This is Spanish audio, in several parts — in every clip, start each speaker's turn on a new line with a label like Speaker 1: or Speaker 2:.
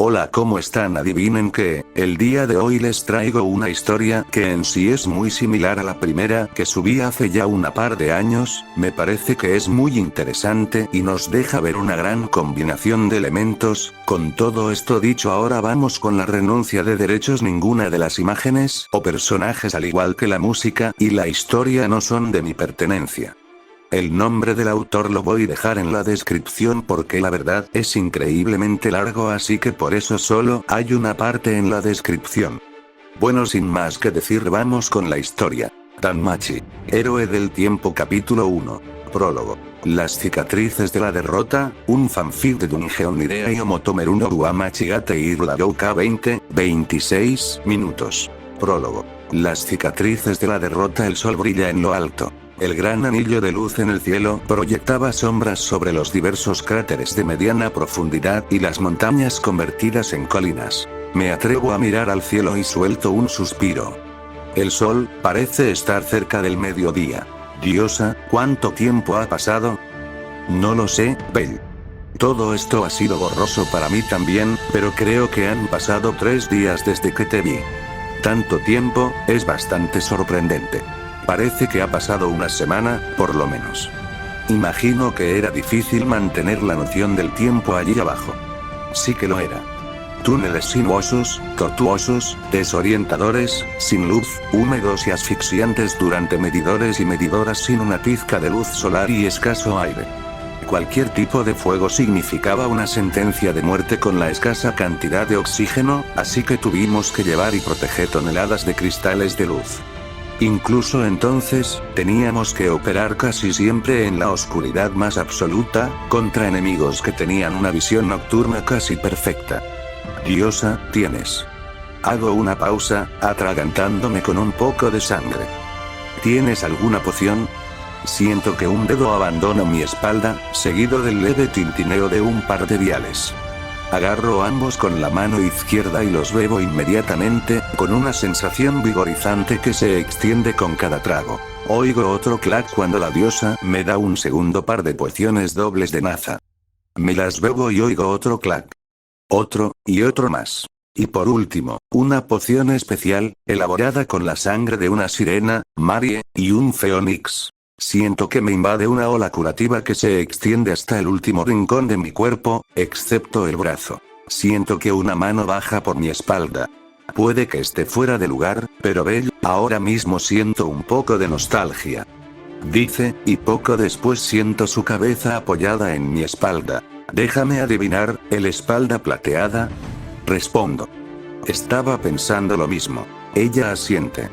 Speaker 1: Hola, ¿cómo están? Adivinen que, el día de hoy les traigo una historia que en sí es muy similar a la primera que subí hace ya una par de años. Me parece que es muy interesante y nos deja ver una gran combinación de elementos. Con todo esto dicho, ahora vamos con la renuncia de derechos. Ninguna de las imágenes o personajes, al igual que la música y la historia, no son de mi pertenencia. El nombre del autor lo voy a dejar en la descripción porque la verdad es increíblemente largo, así que por eso solo hay una parte en la descripción. Bueno, sin más que decir, vamos con la historia. Danmachi, héroe del tiempo, capítulo 1. Prólogo. Las cicatrices de la derrota, un fanfic de Dungeon Nidea y Omotomeru no Uamachigate Irla Youka 26 minutos. Prólogo. Las cicatrices de la derrota. El sol brilla en lo alto. El gran anillo de luz en el cielo proyectaba sombras sobre los diversos cráteres de mediana profundidad y las montañas convertidas en colinas. Me atrevo a mirar al cielo y suelto un suspiro. El sol parece estar cerca del mediodía. Diosa, ¿cuánto tiempo ha pasado? No lo sé, Bell. Todo esto ha sido borroso para mí también, pero creo que han pasado 3 días desde que te vi. Tanto tiempo, es bastante sorprendente. Parece que ha pasado una semana, por lo menos. Imagino que era difícil mantener la noción del tiempo allí abajo. Sí que lo era. Túneles sinuosos, tortuosos, desorientadores, sin luz, húmedos y asfixiantes durante medidores y medidoras sin una pizca de luz solar y escaso aire. Cualquier tipo de fuego significaba una sentencia de muerte con la escasa cantidad de oxígeno, así que tuvimos que llevar y proteger toneladas de cristales de luz. Incluso entonces, teníamos que operar casi siempre en la oscuridad más absoluta, contra enemigos que tenían una visión nocturna casi perfecta. Diosa, tienes. Hago una pausa, atragantándome con un poco de sangre. ¿Tienes alguna poción? Siento que un dedo abandona mi espalda, seguido del leve tintineo de un par de viales. Agarro ambos con la mano izquierda y los bebo inmediatamente, con una sensación vigorizante que se extiende con cada trago. Oigo otro clac cuando la diosa me da un segundo par de pociones dobles de Naza. Me las bebo y oigo otro clac. Otro, y otro más. Y por último, una poción especial, elaborada con la sangre de una sirena, Marie, y un Phoenix. Siento que me invade una ola curativa que se extiende hasta el último rincón de mi cuerpo, excepto el brazo. Siento que una mano baja por mi espalda. Puede que esté fuera de lugar, pero Bell, ahora mismo siento un poco de nostalgia. Dice, y poco después siento su cabeza apoyada en mi espalda. Déjame adivinar, ¿el espalda plateada? Respondo. Estaba pensando lo mismo. Ella asiente.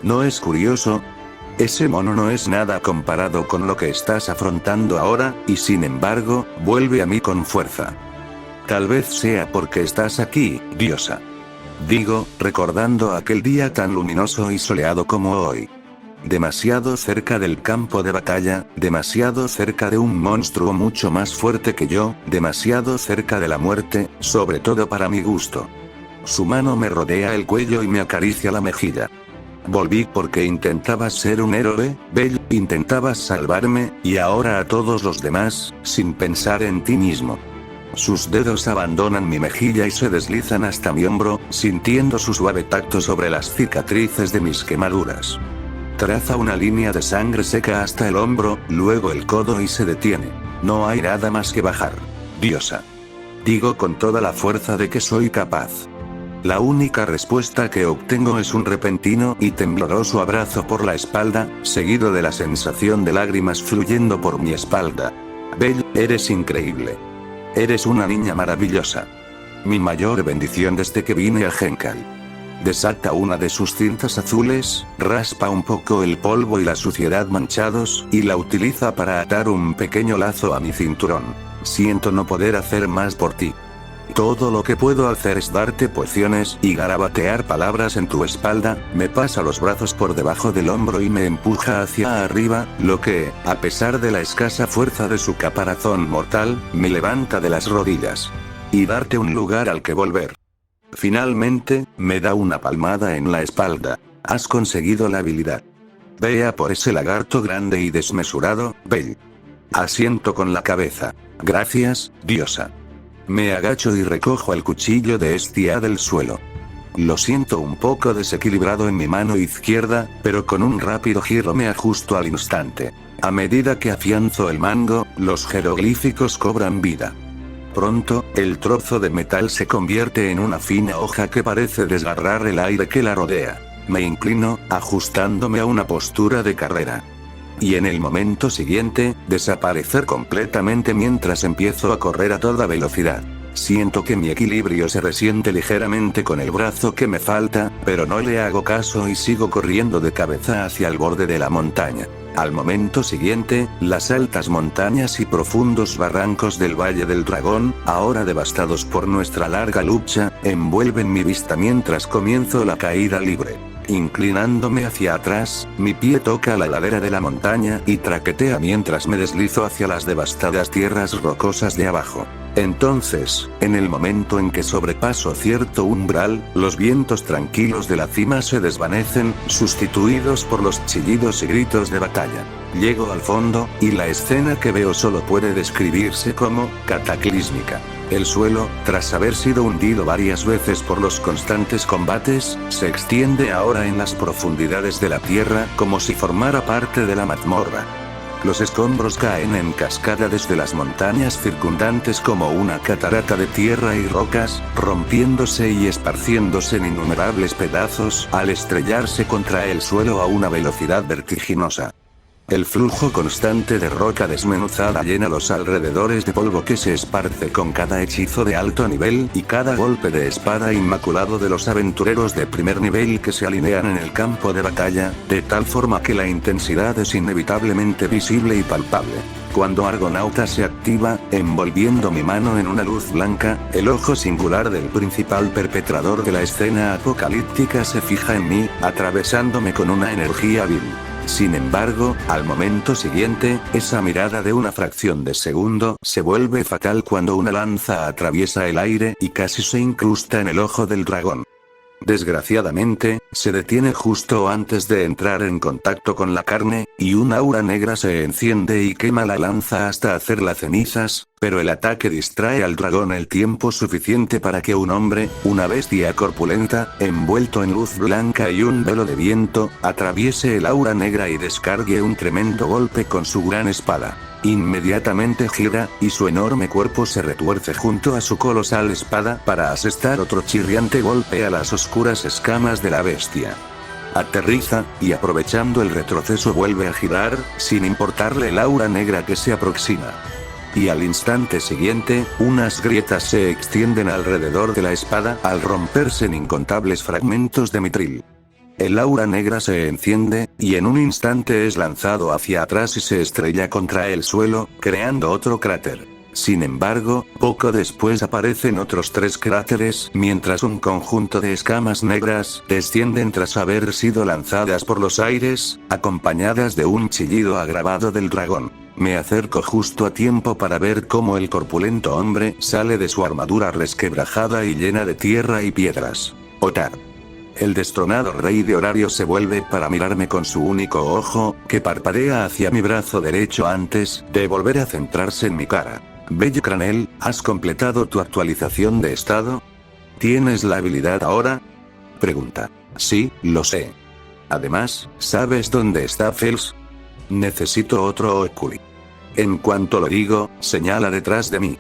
Speaker 1: ¿No es curioso? Ese mono no es nada comparado con lo que estás afrontando ahora, y sin embargo, vuelve a mí con fuerza. Tal vez sea porque estás aquí, diosa. Digo, recordando aquel día tan luminoso y soleado como hoy. Demasiado cerca del campo de batalla, demasiado cerca de un monstruo mucho más fuerte que yo, demasiado cerca de la muerte, sobre todo para mi gusto. Su mano me rodea el cuello y me acaricia la mejilla. Volví porque intentabas ser un héroe, Bell, intentabas salvarme, y ahora a todos los demás, sin pensar en ti mismo. Sus dedos abandonan mi mejilla y se deslizan hasta mi hombro, sintiendo su suave tacto sobre las cicatrices de mis quemaduras. Traza una línea de sangre seca hasta el hombro, luego el codo y se detiene. No hay nada más que bajar. Diosa. Digo con toda la fuerza de que soy capaz. La única respuesta que obtengo es un repentino y tembloroso abrazo por la espalda, seguido de la sensación de lágrimas fluyendo por mi espalda. Bell, eres increíble. Eres una niña maravillosa. Mi mayor bendición desde que vine a Genkai. Desata una de sus cintas azules, raspa un poco el polvo y la suciedad manchados, y la utiliza para atar un pequeño lazo a mi cinturón. Siento no poder hacer más por ti. Todo lo que puedo hacer es darte pociones y garabatear palabras en tu espalda. Me pasa los brazos por debajo del hombro y me empuja hacia arriba, lo que, a pesar de la escasa fuerza de su caparazón mortal, me levanta de las rodillas. Y darte un lugar al que volver. Finalmente, me da una palmada en la espalda. Has conseguido la habilidad. Vea por ese lagarto grande y desmesurado, Bell. Asiento con la cabeza. Gracias, diosa. Me agacho y recojo el cuchillo de Estia del suelo. Lo siento un poco desequilibrado en mi mano izquierda, pero con un rápido giro me ajusto al instante. A medida que afianzo el mango, los jeroglíficos cobran vida. Pronto, el trozo de metal se convierte en una fina hoja que parece desgarrar el aire que la rodea. Me inclino, ajustándome a una postura de carrera. Y en el momento siguiente, desaparecer completamente mientras empiezo a correr a toda velocidad. Siento que mi equilibrio se resiente ligeramente con el brazo que me falta, pero no le hago caso y sigo corriendo de cabeza hacia el borde de la montaña. Al momento siguiente, las altas montañas y profundos barrancos del Valle del Dragón, ahora devastados por nuestra larga lucha, envuelven mi vista mientras comienzo la caída libre. Inclinándome hacia atrás, mi pie toca la ladera de la montaña y traquetea mientras me deslizo hacia las devastadas tierras rocosas de abajo. Entonces, en el momento en que sobrepaso cierto umbral, los vientos tranquilos de la cima se desvanecen, sustituidos por los chillidos y gritos de batalla. Llego al fondo, y la escena que veo solo puede describirse como cataclísmica. El suelo, tras haber sido hundido varias veces por los constantes combates, se extiende ahora en las profundidades de la tierra como si formara parte de la mazmorra. Los escombros caen en cascada desde las montañas circundantes como una catarata de tierra y rocas, rompiéndose y esparciéndose en innumerables pedazos al estrellarse contra el suelo a una velocidad vertiginosa. El flujo constante de roca desmenuzada llena los alrededores de polvo que se esparce con cada hechizo de alto nivel y cada golpe de espada inmaculado de los aventureros de primer nivel que se alinean en el campo de batalla, de tal forma que la intensidad es inevitablemente visible y palpable. Cuando Argonauta se activa, envolviendo mi mano en una luz blanca, el ojo singular del principal perpetrador de la escena apocalíptica se fija en mí, atravesándome con una energía vil. Sin embargo, al momento siguiente, esa mirada de una fracción de segundo se vuelve fatal cuando una lanza atraviesa el aire y casi se incrusta en el ojo del dragón. Desgraciadamente, se detiene justo antes de entrar en contacto con la carne, y una aura negra se enciende y quema la lanza hasta hacerla cenizas, pero el ataque distrae al dragón el tiempo suficiente para que un hombre, una bestia corpulenta, envuelto en luz blanca y un velo de viento, atraviese el aura negra y descargue un tremendo golpe con su gran espada. Inmediatamente gira, y su enorme cuerpo se retuerce junto a su colosal espada para asestar otro chirriante golpe a las oscuras escamas de la bestia. Aterriza, y aprovechando el retroceso vuelve a girar, sin importarle el aura negra que se aproxima. Y al instante siguiente, unas grietas se extienden alrededor de la espada al romperse en incontables fragmentos de mitril. El aura negra se enciende, y en un instante es lanzado hacia atrás y se estrella contra el suelo, creando otro cráter. Sin embargo, poco después aparecen otros 3 cráteres, mientras un conjunto de escamas negras descienden tras haber sido lanzadas por los aires, acompañadas de un chillido agravado del dragón. Me acerco justo a tiempo para ver cómo el corpulento hombre sale de su armadura resquebrajada y llena de tierra y piedras. Otar. El destronado rey de Horario se vuelve para mirarme con su único ojo, que parpadea hacia mi brazo derecho antes de volver a centrarse en mi cara. Belle Cranel, ¿has completado tu actualización de estado? ¿Tienes la habilidad ahora? Pregunta. Sí, lo sé. Además, ¿sabes dónde está Fels? Necesito otro Oculi. En cuanto lo digo, señala detrás de mí.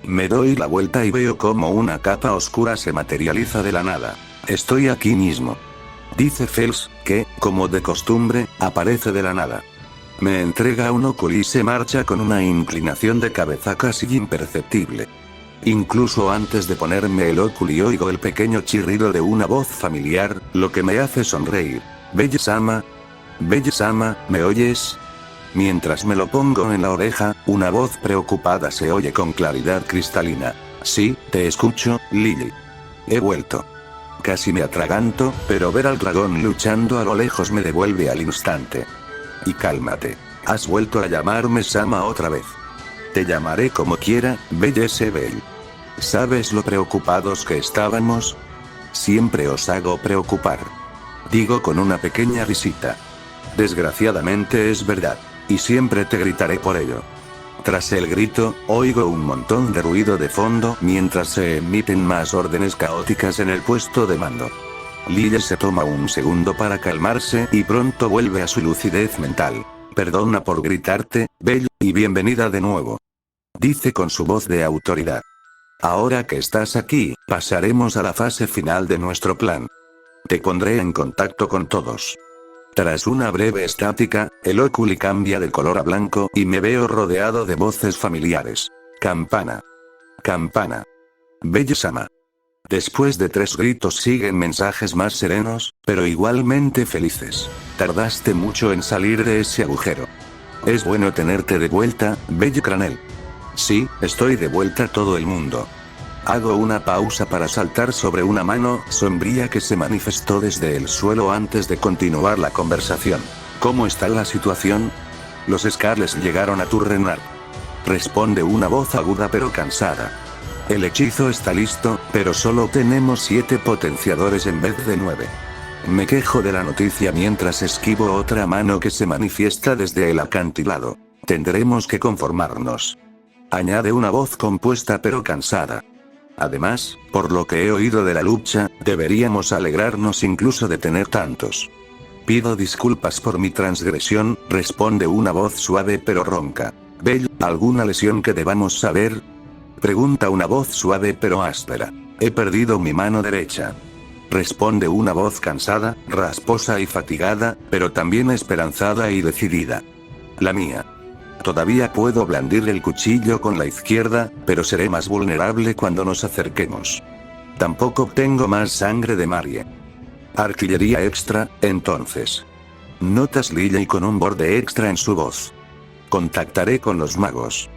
Speaker 1: Me doy la vuelta y veo como una capa oscura se materializa de la nada. Estoy aquí mismo. Dice Fels, que, como de costumbre, aparece de la nada. Me entrega un Oculi y se marcha con una inclinación de cabeza casi imperceptible. Incluso antes de ponerme el Oculi oigo el pequeño chirrido de una voz familiar, lo que me hace sonreír. Belle-sama. Belle-sama, ¿me oyes? Mientras me lo pongo en la oreja, una voz preocupada se oye con claridad cristalina. Sí, te escucho, Lily. He vuelto. Casi me atraganto, pero ver al dragón luchando a lo lejos me devuelve al instante. Y cálmate. Has vuelto a llamarme Sama otra vez. Te llamaré como quiera, Belle Sebel. ¿Sabes lo preocupados que estábamos? Siempre os hago preocupar. Digo con una pequeña risita. Desgraciadamente es verdad. Y siempre te gritaré por ello. Tras el grito, oigo un montón de ruido de fondo mientras se emiten más órdenes caóticas en el puesto de mando. Lille se toma un segundo para calmarse y pronto vuelve a su lucidez mental. Perdona por gritarte, Belle, y bienvenida de nuevo. Dice con su voz de autoridad. Ahora que estás aquí, pasaremos a la fase final de nuestro plan. Te pondré en contacto con todos. Tras una breve estática, el óculi cambia de color a blanco y me veo rodeado de voces familiares. Campana. Campana. Belle-sama. Después de 3 gritos siguen mensajes más serenos, pero igualmente felices. Tardaste mucho en salir de ese agujero. Es bueno tenerte de vuelta, Belle Cranel. Sí, estoy de vuelta todo el mundo. Hago una pausa para saltar sobre una mano sombría que se manifestó desde el suelo antes de continuar la conversación. ¿Cómo está la situación? Los Scarles llegaron a Turrenar. Responde una voz aguda pero cansada. El hechizo está listo, pero solo tenemos 7 potenciadores en vez de 9. Me quejo de la noticia mientras esquivo otra mano que se manifiesta desde el acantilado. Tendremos que conformarnos. Añade una voz compuesta pero cansada. Además, por lo que he oído de la lucha, deberíamos alegrarnos incluso de tener tantos. Pido disculpas por mi transgresión, responde una voz suave pero ronca. Belle, ¿alguna lesión que debamos saber? Pregunta una voz suave pero áspera. He perdido mi mano derecha. Responde una voz cansada, rasposa y fatigada, pero también esperanzada y decidida. La mía. Todavía puedo blandir el cuchillo con la izquierda, pero seré más vulnerable cuando nos acerquemos. Tampoco tengo más sangre de Marie. Artillería extra, entonces. Notas Lille con un borde extra en su voz. Contactaré con los magos.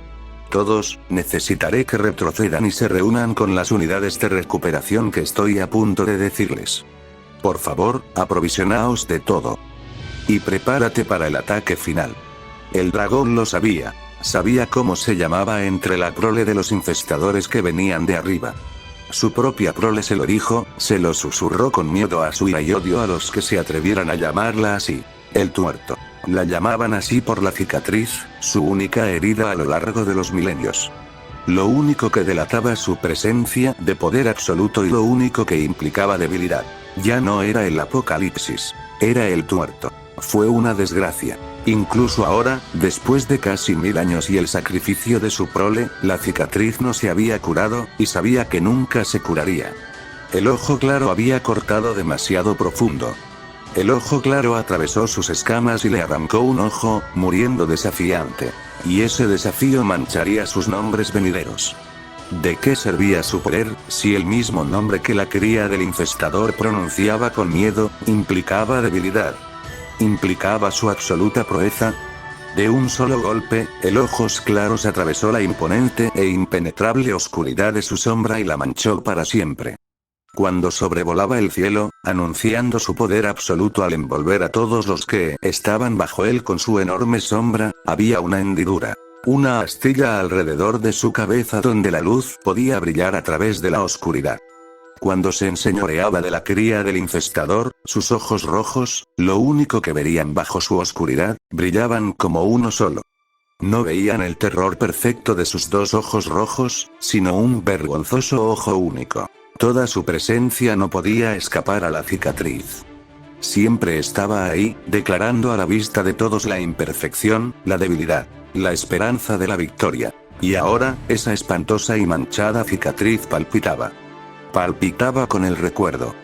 Speaker 1: Todos, necesitaré que retrocedan y se reúnan con las unidades de recuperación que estoy a punto de decirles. Por favor, aprovisionaos de todo. Y prepárate para el ataque final. El dragón lo sabía. Sabía cómo se llamaba entre la prole de los infestadores que venían de arriba. Su propia prole se lo dijo, se lo susurró con miedo a su ira y odio a los que se atrevieran a llamarla así. El tuerto. La llamaban así por la cicatriz, su única herida a lo largo de los milenios. Lo único que delataba su presencia de poder absoluto y lo único que implicaba debilidad. Ya no era el apocalipsis. Era el tuerto. Fue una desgracia. Incluso ahora, después de casi 1000 años y el sacrificio de su prole, la cicatriz no se había curado, y sabía que nunca se curaría. El ojo claro había cortado demasiado profundo. El ojo claro atravesó sus escamas y le arrancó un ojo, muriendo desafiante. Y ese desafío mancharía sus nombres venideros. ¿De qué servía su poder, si el mismo nombre que la cría del infestador pronunciaba con miedo, implicaba debilidad? ¿Implicaba su absoluta proeza? De un solo golpe, el ojos claros atravesó la imponente e impenetrable oscuridad de su sombra y la manchó para siempre. Cuando sobrevolaba el cielo, anunciando su poder absoluto al envolver a todos los que estaban bajo él con su enorme sombra, había una hendidura. Una astilla alrededor de su cabeza donde la luz podía brillar a través de la oscuridad. Cuando se enseñoreaba de la cría del infestador, sus ojos rojos, lo único que verían bajo su oscuridad, brillaban como uno solo. No veían el terror perfecto de sus 2 ojos rojos, sino un vergonzoso ojo único. Toda su presencia no podía escapar a la cicatriz. Siempre estaba ahí, declarando a la vista de todos la imperfección, la debilidad, la esperanza de la victoria. Y ahora, esa espantosa y manchada cicatriz palpitaba. Palpitaba con el recuerdo.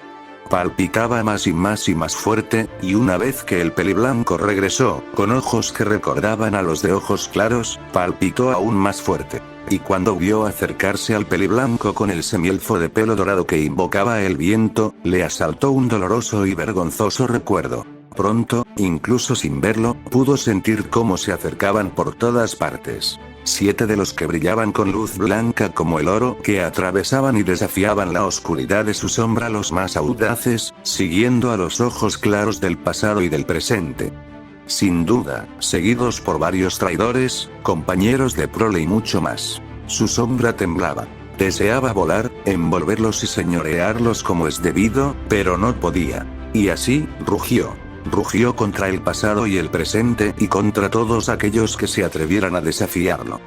Speaker 1: Palpitaba más y más y más fuerte, y una vez que el peliblanco regresó, con ojos que recordaban a los de ojos claros, palpitó aún más fuerte. Y cuando vio acercarse al peliblanco con el semielfo de pelo dorado que invocaba el viento, le asaltó un doloroso y vergonzoso recuerdo. Pronto, incluso sin verlo, pudo sentir cómo se acercaban por todas partes. 7 de los que brillaban con luz blanca como el oro, que atravesaban y desafiaban la oscuridad de su sombra, los más audaces, siguiendo a los ojos claros del pasado y del presente. Sin duda, seguidos por varios traidores, compañeros de prole y mucho más. Su sombra temblaba. Deseaba volar, envolverlos y señorearlos como es debido, pero no podía. Y así, rugió. Rugió contra el pasado y el presente y contra todos aquellos que se atrevieran a desafiarlo.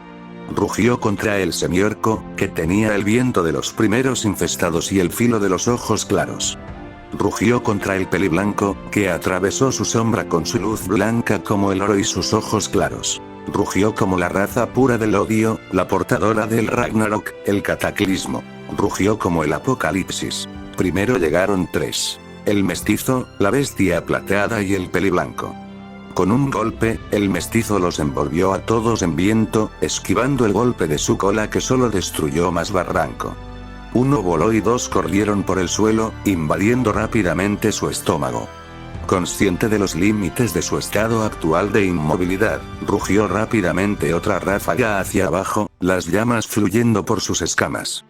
Speaker 1: Rugió contra el semiorco, que tenía el viento de los primeros infestados y el filo de los ojos claros. Rugió contra el peliblanco, que atravesó su sombra con su luz blanca como el oro y sus ojos claros. Rugió como la raza pura del odio, la portadora del Ragnarok, el cataclismo. Rugió como el apocalipsis. Primero llegaron tres: el mestizo, la bestia plateada y el peliblanco. Con un golpe, el mestizo los envolvió a todos en viento, esquivando el golpe de su cola que solo destruyó más barranco. Uno voló y dos corrieron por el suelo, invadiendo rápidamente su estómago. Consciente de los límites de su estado actual de inmovilidad, rugió rápidamente otra ráfaga hacia abajo, las llamas fluyendo por sus escamas.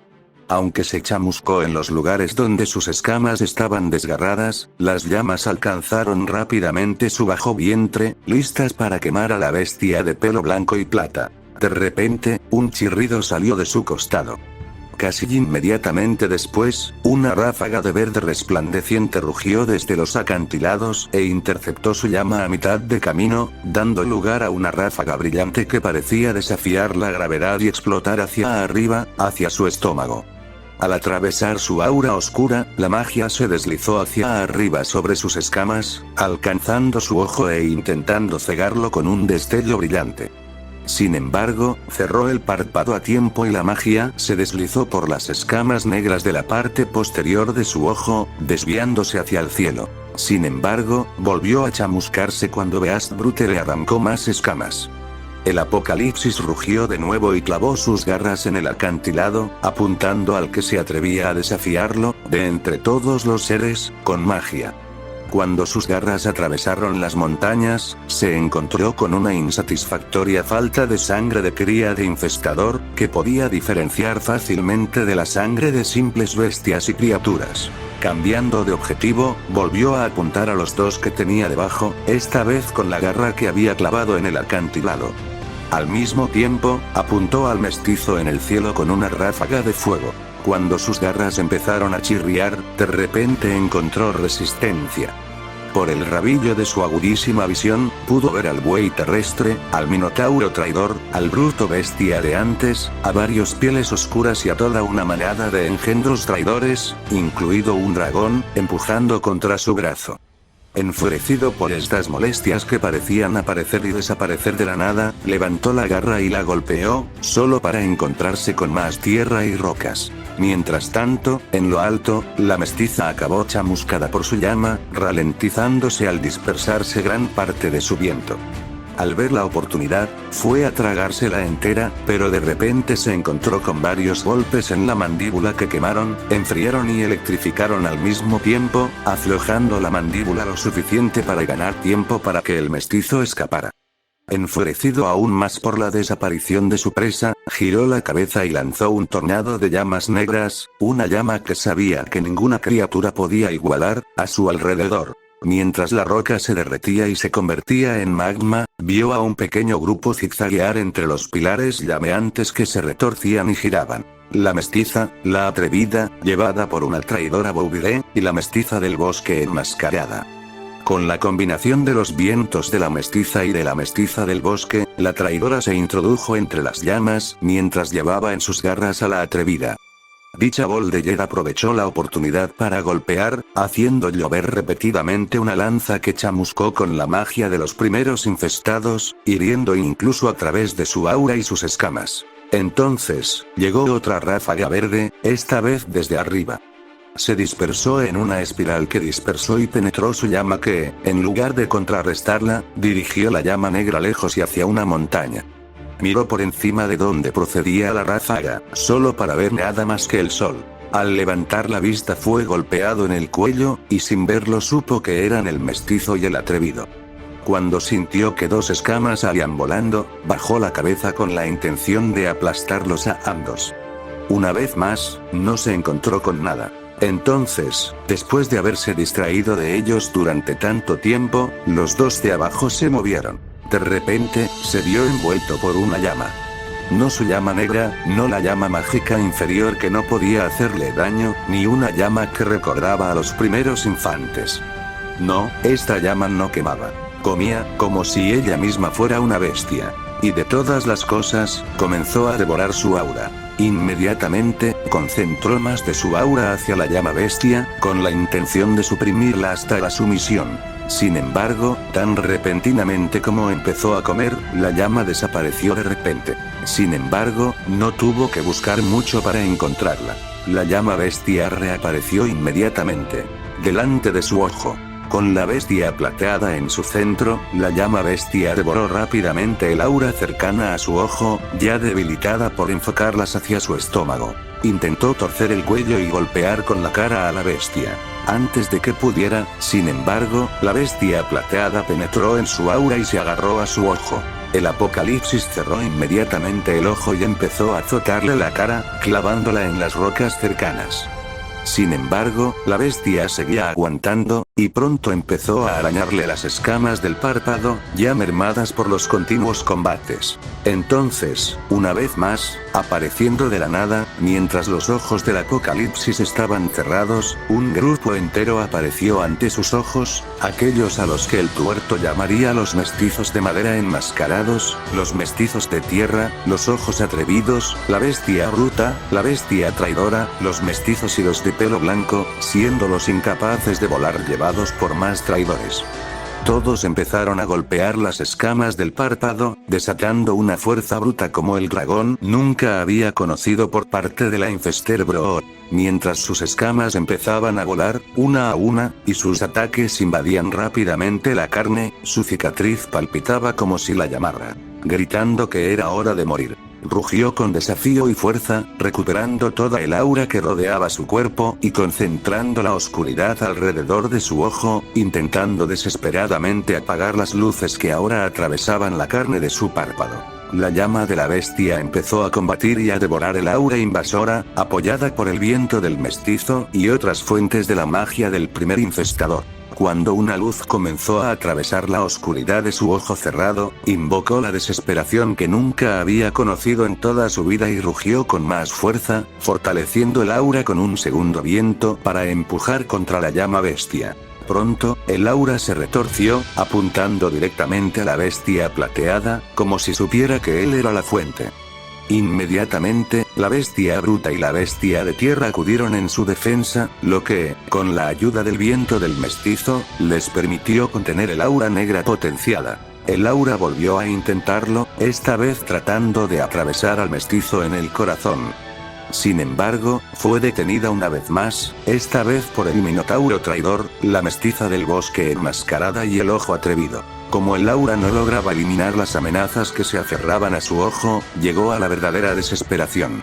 Speaker 1: Aunque se chamuscó en los lugares donde sus escamas estaban desgarradas, las llamas alcanzaron rápidamente su bajo vientre, listas para quemar a la bestia de pelo blanco y plata. De repente, un chirrido salió de su costado. Casi inmediatamente después, una ráfaga de verde resplandeciente rugió desde los acantilados e interceptó su llama a mitad de camino, dando lugar a una ráfaga brillante que parecía desafiar la gravedad y explotar hacia arriba, hacia su estómago. Al atravesar su aura oscura, la magia se deslizó hacia arriba sobre sus escamas, alcanzando su ojo e intentando cegarlo con un destello brillante. Sin embargo, cerró el párpado a tiempo y la magia se deslizó por las escamas negras de la parte posterior de su ojo, desviándose hacia el cielo. Sin embargo, volvió a chamuscarse cuando Beast Brute le arrancó más escamas. El apocalipsis rugió de nuevo y clavó sus garras en el acantilado, apuntando al que se atrevía a desafiarlo, de entre todos los seres, con magia. Cuando sus garras atravesaron las montañas, se encontró con una insatisfactoria falta de sangre de cría de infestador, que podía diferenciar fácilmente de la sangre de simples bestias y criaturas. Cambiando de objetivo, volvió a apuntar a los dos que tenía debajo, esta vez con la garra que había clavado en el acantilado. Al mismo tiempo, apuntó al mestizo en el cielo con una ráfaga de fuego. Cuando sus garras empezaron a chirriar, de repente encontró resistencia. Por el rabillo de su agudísima visión, pudo ver al buey terrestre, al minotauro traidor, al bruto bestia de antes, a varios pieles oscuras y a toda una manada de engendros traidores, incluido un dragón, empujando contra su brazo. Enfurecido por estas molestias que parecían aparecer y desaparecer de la nada, levantó la garra y la golpeó, solo para encontrarse con más tierra y rocas. Mientras tanto, en lo alto, la mestiza acabó chamuscada por su llama, ralentizándose al dispersarse gran parte de su viento. Al ver la oportunidad, fue a tragársela entera, pero de repente se encontró con varios golpes en la mandíbula que quemaron, enfriaron y electrificaron al mismo tiempo, aflojando la mandíbula lo suficiente para ganar tiempo para que el mestizo escapara. Enfurecido aún más por la desaparición de su presa, giró la cabeza y lanzó un tornado de llamas negras, una llama que sabía que ninguna criatura podía igualar, a su alrededor. Mientras la roca se derretía y se convertía en magma, vio a un pequeño grupo zigzaguear entre los pilares llameantes que se retorcían y giraban. La mestiza, la atrevida, llevada por una traidora Boubiré, y la mestiza del bosque enmascarada. Con la combinación de los vientos de la mestiza y de la mestiza del bosque, la traidora se introdujo entre las llamas, mientras llevaba en sus garras a la atrevida. Dicha Boldeyer aprovechó la oportunidad para golpear, haciendo llover repetidamente una lanza que chamuscó con la magia de los primeros infestados, hiriendo incluso a través de su aura y sus escamas. Entonces, llegó otra ráfaga verde, esta vez desde arriba. Se dispersó en una espiral que dispersó y penetró su llama que, en lugar de contrarrestarla, dirigió la llama negra lejos y hacia una montaña. Miró por encima de donde procedía la ráfaga, solo para ver nada más que el sol. Al levantar la vista fue golpeado en el cuello, y sin verlo supo que eran el mestizo y el atrevido. Cuando sintió que dos escamas salían volando, bajó la cabeza con la intención de aplastarlos a ambos. Una vez más, no se encontró con nada. Entonces, después de haberse distraído de ellos durante tanto tiempo, los dos de abajo se movieron. De repente, se vio envuelto por una llama. No su llama negra, no la llama mágica inferior que no podía hacerle daño, ni una llama que recordaba a los primeros infantes. No, esta llama no quemaba. Comía, como si ella misma fuera una bestia. Y de todas las cosas, comenzó a devorar su aura. Inmediatamente, concentró más de su aura hacia la llama bestia, con la intención de suprimirla hasta la sumisión. Sin embargo, tan repentinamente como empezó a comer, la llama desapareció de repente. Sin embargo, no tuvo que buscar mucho para encontrarla. La llama bestia reapareció inmediatamente. Delante de su ojo. Con la bestia plateada en su centro, la llama bestia devoró rápidamente el aura cercana a su ojo, ya debilitada por enfocarlas hacia su estómago. Intentó torcer el cuello y golpear con la cara a la bestia. Antes de que pudiera, sin embargo, la bestia plateada penetró en su aura y se agarró a su ojo. El apocalipsis cerró inmediatamente el ojo y empezó a azotarle la cara, clavándola en las rocas cercanas. Sin embargo, la bestia seguía aguantando, y pronto empezó a arañarle las escamas del párpado, ya mermadas por los continuos combates. Entonces, una vez más, apareciendo de la nada, mientras los ojos del apocalipsis estaban cerrados, un grupo entero apareció ante sus ojos, aquellos a los que el tuerto llamaría los mestizos de madera enmascarados, los mestizos de tierra, los ojos atrevidos, la bestia bruta, la bestia traidora, los mestizos y los de pelo blanco, siendo los incapaces de volar llevados por más traidores. Todos empezaron a golpear las escamas del párpado, desatando una fuerza bruta como el dragón nunca había conocido por parte de la Infester Brood. Mientras sus escamas empezaban a volar, una a una, y sus ataques invadían rápidamente la carne, su cicatriz palpitaba como si la llamara, gritando que era hora de morir. Rugió con desafío y fuerza, recuperando toda el aura que rodeaba su cuerpo, y concentrando la oscuridad alrededor de su ojo, intentando desesperadamente apagar las luces que ahora atravesaban la carne de su párpado. La llama de la bestia empezó a combatir y a devorar el aura invasora, apoyada por el viento del mestizo y otras fuentes de la magia del primer infestador. Cuando una luz comenzó a atravesar la oscuridad de su ojo cerrado, invocó la desesperación que nunca había conocido en toda su vida y rugió con más fuerza, fortaleciendo el aura con un segundo viento para empujar contra la llama bestia. Pronto, el aura se retorció, apuntando directamente a la bestia plateada, como si supiera que él era la fuente. Inmediatamente, la bestia bruta y la bestia de tierra acudieron en su defensa, lo que, con la ayuda del viento del mestizo, les permitió contener el aura negra potenciada. El aura volvió a intentarlo, esta vez tratando de atravesar al mestizo en el corazón. Sin embargo, fue detenida una vez más, esta vez por el minotauro traidor, la mestiza del bosque enmascarada y el ojo atrevido. Como el aura no lograba eliminar las amenazas que se aferraban a su ojo, llegó a la verdadera desesperación.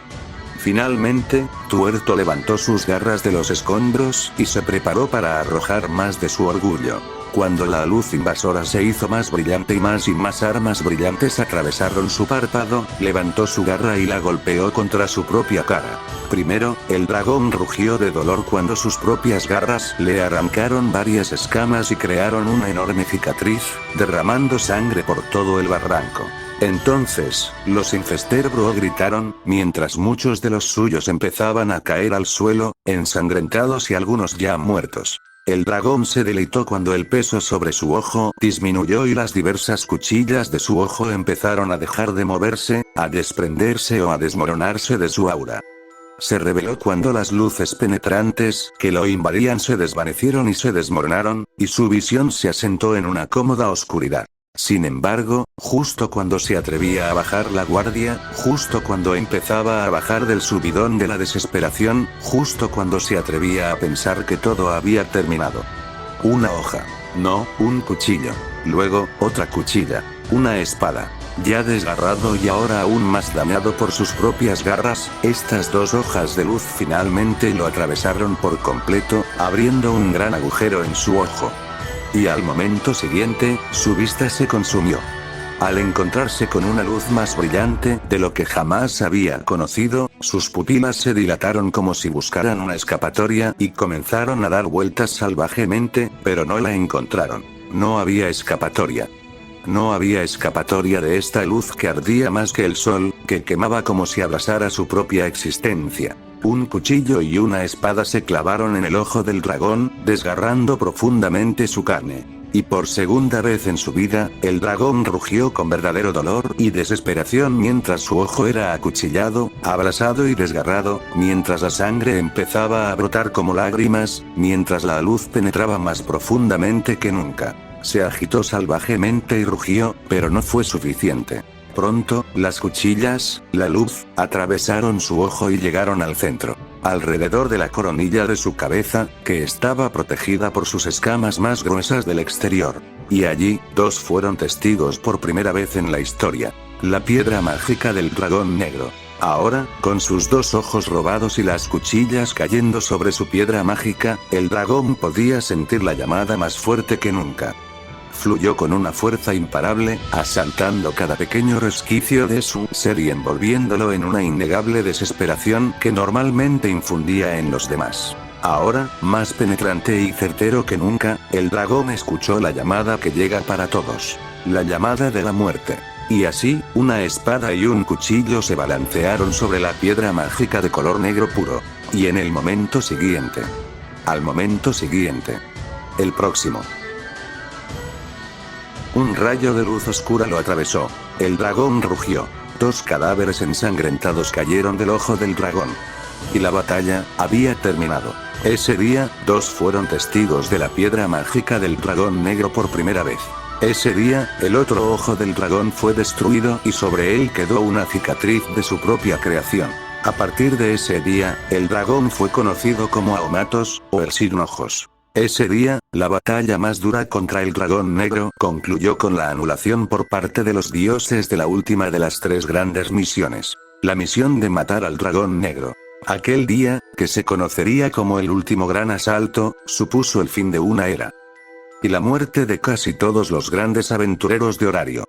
Speaker 1: Finalmente, Tuerto levantó sus garras de los escombros y se preparó para arrojar más de su orgullo. Cuando la luz invasora se hizo más brillante y más armas brillantes atravesaron su párpado, levantó su garra y la golpeó contra su propia cara. Primero, el dragón rugió de dolor cuando sus propias garras le arrancaron varias escamas y crearon una enorme cicatriz, derramando sangre por todo el barranco. Entonces, los Infester Brood gritaron, mientras muchos de los suyos empezaban a caer al suelo, ensangrentados y algunos ya muertos. El dragón se deleitó cuando el peso sobre su ojo disminuyó y las diversas cuchillas de su ojo empezaron a dejar de moverse, a desprenderse o a desmoronarse de su aura. Se reveló cuando las luces penetrantes que lo invadían se desvanecieron y se desmoronaron, y su visión se asentó en una cómoda oscuridad. Sin embargo, justo cuando se atrevía a bajar la guardia, justo cuando empezaba a bajar del subidón de la desesperación, justo cuando se atrevía a pensar que todo había terminado. Una hoja. No, un cuchillo. Luego, otra cuchilla. Una espada. Ya desgarrado y ahora aún más dañado por sus propias garras, estas dos hojas de luz finalmente lo atravesaron por completo, abriendo un gran agujero en su ojo. Y al momento siguiente, su vista se consumió. Al encontrarse con una luz más brillante de lo que jamás había conocido, sus pupilas se dilataron como si buscaran una escapatoria y comenzaron a dar vueltas salvajemente, pero no la encontraron. No había escapatoria. No había escapatoria de esta luz que ardía más que el sol, que quemaba como si abrasara su propia existencia. Un cuchillo y una espada se clavaron en el ojo del dragón, desgarrando profundamente su carne. Y por segunda vez en su vida, el dragón rugió con verdadero dolor y desesperación mientras su ojo era acuchillado, abrasado y desgarrado, mientras la sangre empezaba a brotar como lágrimas, mientras la luz penetraba más profundamente que nunca. Se agitó salvajemente y rugió, pero no fue suficiente. Pronto, las cuchillas, la luz, atravesaron su ojo y llegaron al centro. Alrededor de la coronilla de su cabeza, que estaba protegida por sus escamas más gruesas del exterior. Y allí, dos fueron testigos por primera vez en la historia. La piedra mágica del dragón negro. Ahora, con sus dos ojos robados y las cuchillas cayendo sobre su piedra mágica, el dragón podía sentir la llamada más fuerte que nunca. Fluyó con una fuerza imparable, asaltando cada pequeño resquicio de su ser y envolviéndolo en una innegable desesperación que normalmente infundía en los demás. Ahora, más penetrante y certero que nunca, el dragón escuchó la llamada que llega para todos. La llamada de la muerte. Y así, una espada y un cuchillo se balancearon sobre la piedra mágica de color negro puro. Y en el momento siguiente. Al momento siguiente. El próximo. Un rayo de luz oscura lo atravesó. El dragón rugió. Dos cadáveres ensangrentados cayeron del ojo del dragón. Y la batalla había terminado. Ese día, dos fueron testigos de la piedra mágica del dragón negro por primera vez. Ese día, el otro ojo del dragón fue destruido y sobre él quedó una cicatriz de su propia creación. A partir de ese día, el dragón fue conocido como Aomatos, o el sin ojos. Ese día, la batalla más dura contra el dragón negro concluyó con la anulación por parte de los dioses de la última de las tres grandes misiones. La misión de matar al dragón negro. Aquel día, que se conocería como el último gran asalto, supuso el fin de una era. Y la muerte de casi todos los grandes aventureros de Horario.